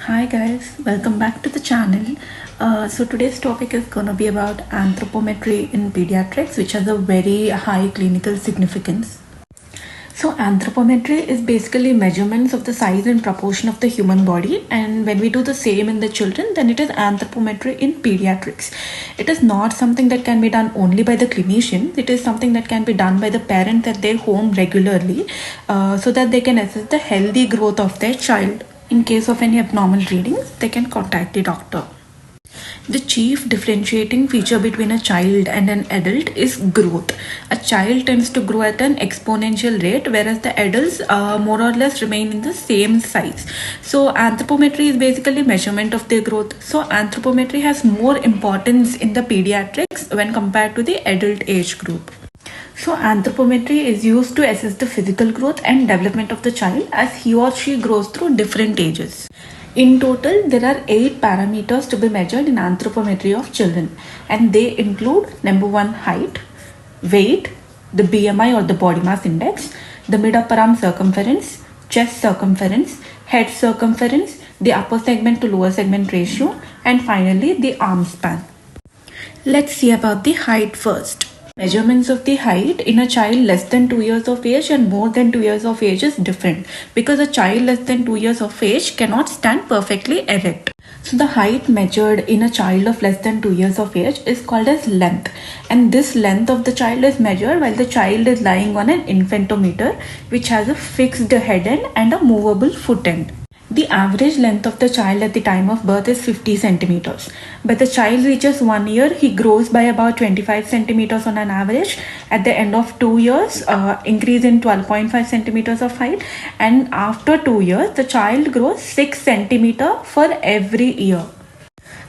Hi guys, welcome back to the channel. So today's topic is going to be about anthropometry in pediatrics, which has a very high clinical significance. So anthropometry is basically measurements of the size and proportion of the human body, and when we do the same in the children, then it is anthropometry in pediatrics. It is not something that can be done only by the clinician. It is something that can be done by the parents at their home regularly, so that they can assess the healthy growth of their child. In case of any abnormal readings, they can contact the doctor. The chief differentiating feature between a child and an adult is growth. A child tends to grow at an exponential rate, whereas the adults more or less remain in the same size. So anthropometry is basically measurement of their growth. So anthropometry has more importance in the pediatrics when compared to the adult age group. So anthropometry is used to assess the physical growth and development of the child as he or she grows through different ages. In total, there are 8 parameters to be measured in anthropometry of children, and they include number 1, height, weight, the BMI or the body mass index, the mid upper arm circumference, chest circumference, head circumference, the upper segment to lower segment ratio, and finally the arm span. Let's see about the height first. Measurements of the height in a child less than 2 years of age and more than 2 years of age is different, because a child less than 2 years of age cannot stand perfectly erect. So the height measured in a child of less than 2 years of age is called as length, and this length of the child is measured while the child is lying on an infantometer, which has a fixed head end and a movable foot end. The average length of the child at the time of birth is 50 centimeters. But the child reaches 1 year, he grows by about 25 centimeters on an average. At the end of 2 years, increase in 12.5 centimeters of height. And after 2 years, the child grows 6 centimeters for every year.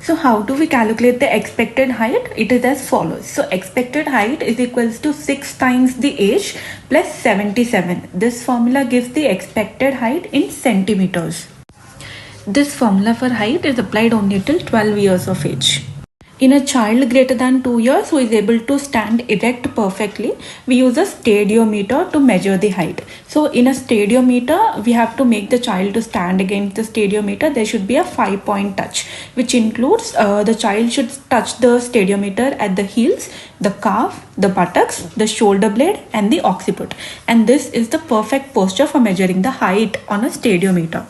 So how do we calculate the expected height? It is as follows. So expected height is equals to 6 times the age plus 77. This formula gives the expected height in centimeters. This formula for height is applied only till 12 years of age. In a child greater than 2 years who is able to stand erect perfectly, we use a stadiometer to measure the height. So in a stadiometer, we have to make the child to stand against the stadiometer. There should be a 5-point touch, which includes the child should touch the stadiometer at the heels, the calf, the buttocks, the shoulder blade, and the occiput. And this is the perfect posture for measuring the height on a stadiometer.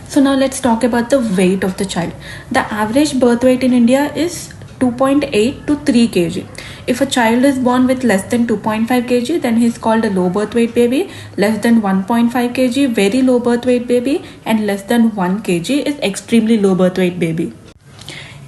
So now let's talk about the weight of the child. The average birth weight in India is 2.8 to 3 kg. If a child is born with less than 2.5 kg, then he is called a low birth weight baby. Less than 1.5 kg, very low birth weight baby, and less than 1 kg is extremely low birth weight baby.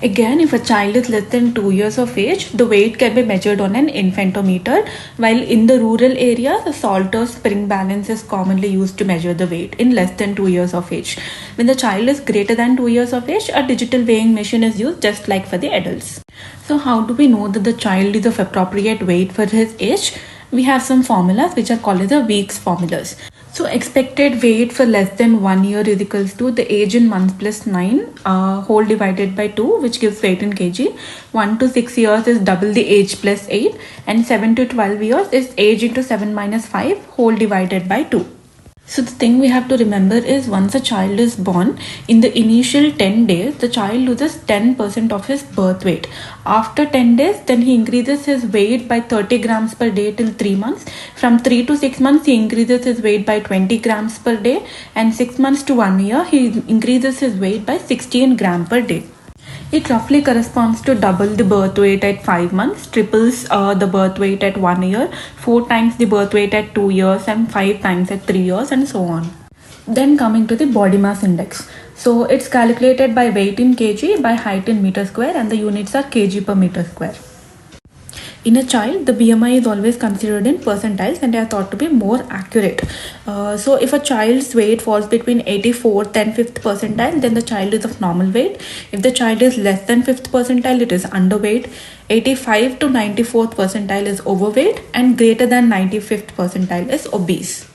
Again, if a child is less than 2 years of age, the weight can be measured on an infantometer, while in the rural areas, a Salter spring balance is commonly used to measure the weight in less than 2 years of age. When the child is greater than 2 years of age, a digital weighing machine is used just like for the adults. So how do we know that the child is of appropriate weight for his age? We have some formulas which are called as the Weeks formulas. So expected weight for less than 1 year is equals to the age in months plus 9 whole divided by 2, which gives weight in kg. 1 to 6 years is double the age plus 8, and 7 to 12 years is age into 7 minus 5 whole divided by 2. So the thing we have to remember is once a child is born, in the initial 10 days, the child loses 10% of his birth weight. After 10 days, then he increases his weight by 30 grams per day till 3 months. From 3 to 6 months, he increases his weight by 20 grams per day. And 6 months to 1 year, he increases his weight by 16 grams per day. It roughly corresponds to double the birth weight at 5 months, triples the birth weight at 1 year, 4 times the birth weight at 2 years, and 5 times at 3 years, and so on. Then coming to the body mass index. So it's calculated by weight in kg, by height in meter square, and the units are kg per meter square. In a child, the BMI is always considered in percentiles and they are thought to be more accurate. So if a child's weight falls between 84th and 5th percentile, then the child is of normal weight. If the child is less than 5th percentile, it is underweight. 85 to 94th percentile is overweight, and greater than 95th percentile is obese.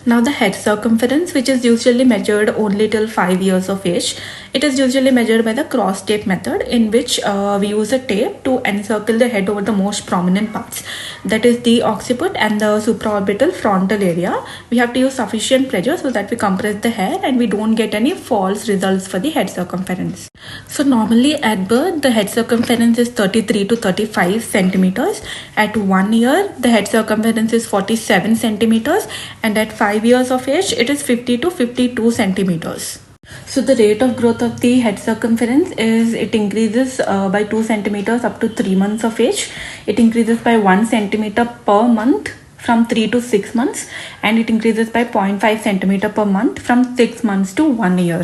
Now the head circumference, which is usually measured only till 5 years of age, it is usually measured by the cross tape method, in which we use a tape to encircle the head over the most prominent parts, that is the occiput and the supraorbital frontal area. We have to use sufficient pressure so that we compress the hair and we don't get any false results for the head circumference. So normally at birth, the head circumference is 33 to 35 centimeters. At 1 year, the head circumference is 47 centimeters, and at 5 years of age, it is 50 to 52 centimeters. So the rate of growth of the head circumference is, it increases by 2 centimeters up to 3 months of age. It increases by 1 centimeter per month from 3 to 6 months, and it increases by 0.5 centimeter per month from 6 months to 1 year.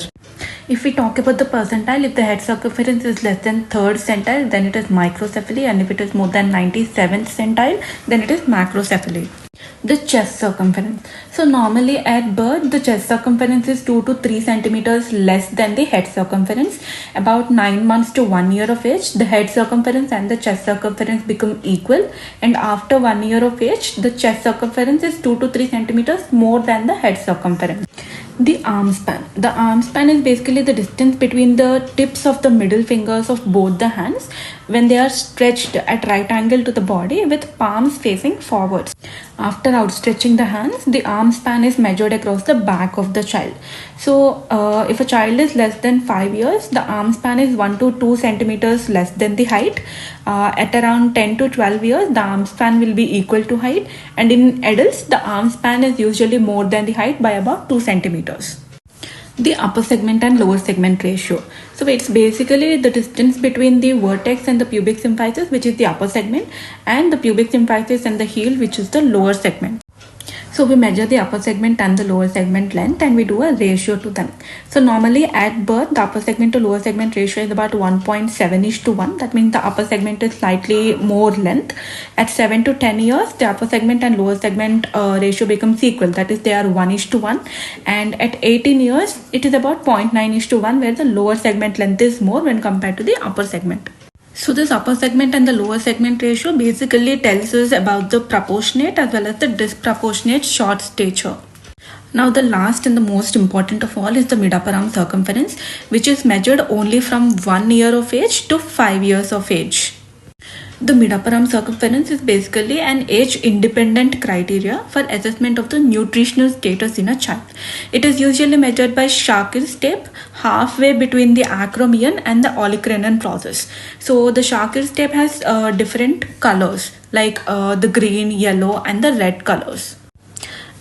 If we talk about the percentile, if the head circumference is less than 3rd centile, then it is microcephaly, and if it is more than 97th centile, then it is macrocephaly. The chest circumference. So normally at birth, the chest circumference is 2 to 3 centimeters less than the head circumference. About 9 months to 1 year of age, the head circumference and the chest circumference become equal, and after 1 year of age, the chest circumference is 2 to 3 centimeters more than the head circumference. The arm span. The arm span is basically the distance between the tips of the middle fingers of both the hands when they are stretched at right angle to the body with palms facing forwards. After outstretching the hands, the arm span is measured across the back of the child. So if a child is less than 5 years, the arm span is 1 to 2 centimeters less than the height. At around 10 to 12 years, the arm span will be equal to height, and in adults, the arm span is usually more than the height by about 2 centimeters. The upper segment and lower segment ratio. So it's basically the distance between the vertex and the pubic symphysis, which is the upper segment, and the pubic symphysis and the heel, which is the lower segment. So we measure the upper segment and the lower segment length, and we do a ratio to them. So normally at birth, the upper segment to lower segment ratio is about 1.7:1. That means the upper segment is slightly more length. At 7 to 10 years, the upper segment and lower segment ratio becomes equal. That is, they are 1:1. And at 18 years, it is about 0.9:1, where the lower segment length is more when compared to the upper segment. So this upper segment and the lower segment ratio basically tells us about the proportionate as well as the disproportionate short stature. Now the last and the most important of all is the mid-upper arm circumference, which is measured only from 1 year of age to 5 years of age. The mid-upper arm circumference is basically an age-independent criteria for assessment of the nutritional status in a child. It is usually measured by Shakir's tape halfway between the acromion and the olecranon process. So the Shakir's tape has different colors like the green, yellow, and the red colors.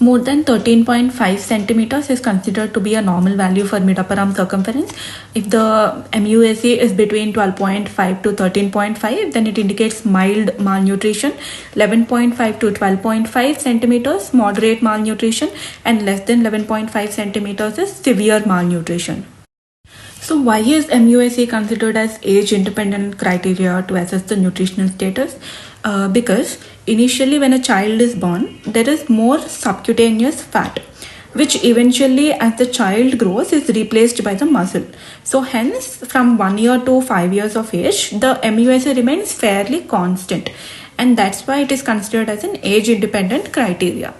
More than 13.5 centimeters is considered to be a normal value for mid-upper arm circumference. If the MUAC is between 12.5 to 13.5, then it indicates mild malnutrition. 11.5 to 12.5 centimeters, moderate malnutrition, and less than 11.5 centimeters is severe malnutrition. So why is MUAC considered as age-independent criteria to assess the nutritional status? Because initially when a child is born, there is more subcutaneous fat, which eventually as the child grows is replaced by the muscle. So hence from 1 year to 5 years of age, the MUAC remains fairly constant, and that's why it is considered as an age-independent criteria.